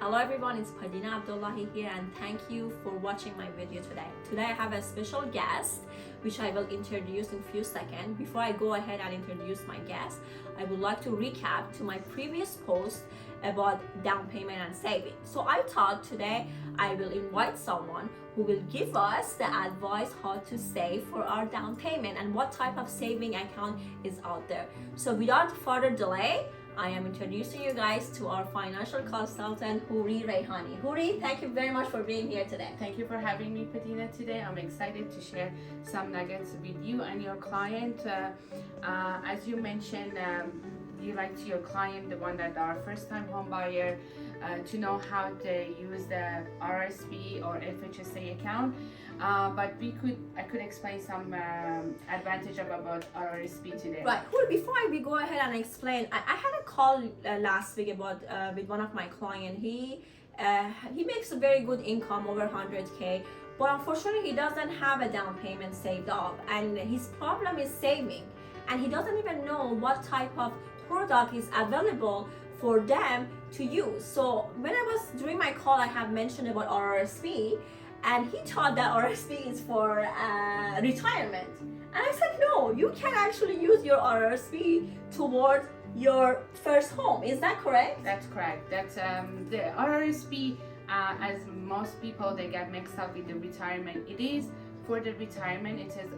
Hello everyone, it's Padina Abdullahi here and thank you for watching my video today. Today I have a special guest which I will introduce in a few seconds. Before I go ahead and introduce my guest, I would like to recap to my previous post about down payment and saving. So I thought today I will invite someone who will give us the advice how to save for our down payment and what type of saving account is out there. So without further delay, I am introducing you guys to our financial consultant, Huri Rehani. Huri, thank you very much for being here today. Thank you for having me, Patina, today. I'm excited to share some nuggets with you and your client. As you mentioned, you like to your client, the one that are first-time home buyer, to know how to use the RRSP or FHSA account. But I could explain some advantage about RRSP today. Right. Before we go ahead and explain, I had a call last week about with one of my clients. He makes a very good income, over 100K, but unfortunately he doesn't have a down payment saved up, and his problem is saving, and he doesn't even know what type of product is available for them to use. So when I was during my call, I have mentioned about RRSP, and he thought that RRSP is for retirement. And I said, no, you can actually use your RRSP towards your first home. Is that correct? That's correct. That's the RRSP, as most people, they get mixed up with the retirement. It is for the retirement. It says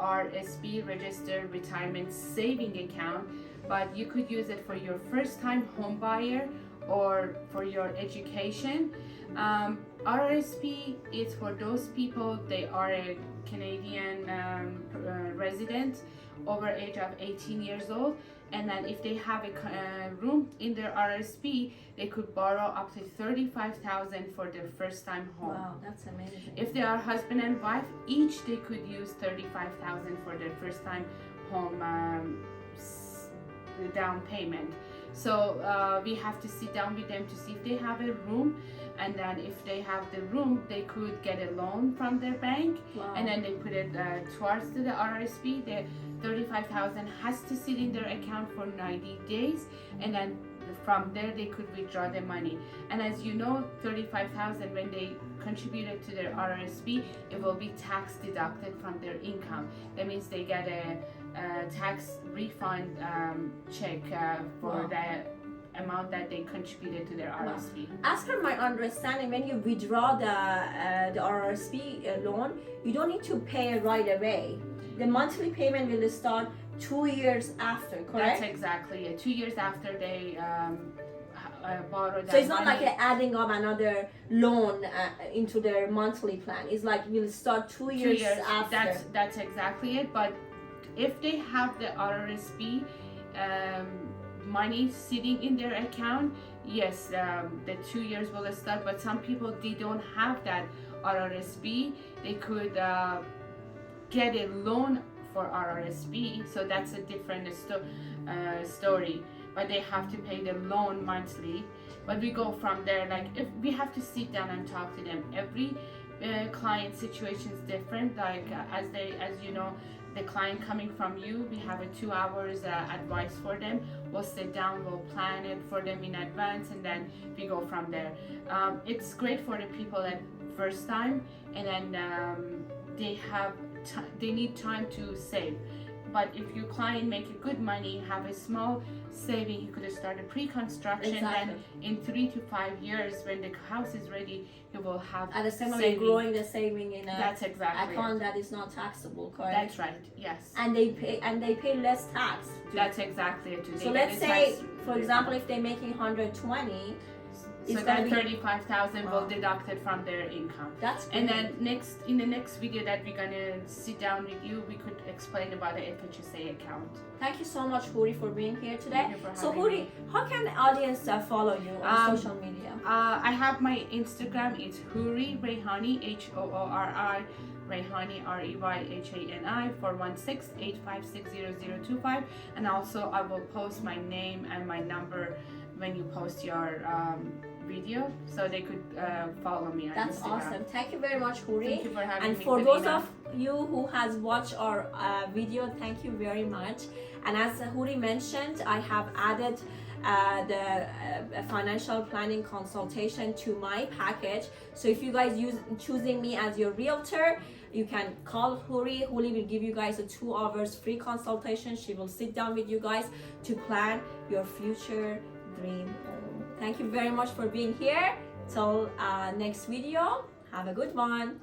RRSP, Registered Retirement Saving Account, but you could use it for your first time home buyer or for your education. RRSP is for those people, they are a Canadian resident over age of 18 years old, and then if they have a room in their RRSP, they could borrow up to $35,000 for their first time home. Wow, that's amazing. If they are husband and wife, each they could use $35,000 for their first time home down payment. So we have to sit down with them to see if they have a room, and then if they have the room, they could get a loan from their bank. Wow. And then they put it towards the RRSP. The $35,000 has to sit in their account for 90 days, and then from there they could withdraw the money. And as you know, $35,000, when they contributed to their RRSP, it will be tax deducted from their income. That means they get a tax refund check for Wow. the amount that they contributed to their RRSP. As per my understanding, when you withdraw the RRSP loan, you don't need to pay it right away. The monthly payment will start 2 years after, correct? That's exactly it. 2 years after they borrow that So it's not money. like adding up another loan into their monthly plan. It's like we'll start 2 years after. That's exactly it. But if they have the RRSP money sitting in their account, yes, the 2 years will start. But some people, they don't have that RRSP. They could get a loan for RRSP, so that's a different story. But they have to pay the loan monthly. But we go from there. Like, if we have to sit down and talk to them, every client situation is different. Like as you know, the client coming from you, we have a 2 hours advice for them. We'll sit down, we'll plan it for them in advance, and then we go from there. It's great for the people at first time, and then they need time to save. But if your client make a good money, have a small saving, he could start a pre-construction. Exactly. And in 3 to 5 years, when the house is ready, he will have At the same time, saving. growing the saving in a That's exactly account it. that is not taxable, correct? That's right. Yes. And they pay less tax. That's exactly it. So let's say, for example, if they're making 120, so it's that gonna be 35,000 will Wow. deduct it from their income. That's And great. then in the next video that we're gonna sit down with you, we could explain about the FHSA account. Thank you so much, Huri, for being here today. Thank you for So having Huri, me. how can the audience follow you on social media? I have my Instagram. It's Huri Rehani, HOORI Rehani, REYHANI 416-856-0025. And also I will post my name and my number when you post your video, so they could follow me on That's Instagram. awesome. Thank you very much, Huri. Thank you for having And me, for those Patina. of you who has watched our video, thank you very much. And as Huri mentioned, I have added the financial planning consultation to my package. So if you guys choosing me as your realtor, you can call Huri. Huri will give you guys a 2 hours free consultation. She will sit down with you guys to plan your future dream home. Thank you very much for being here. Till next video, have a good one.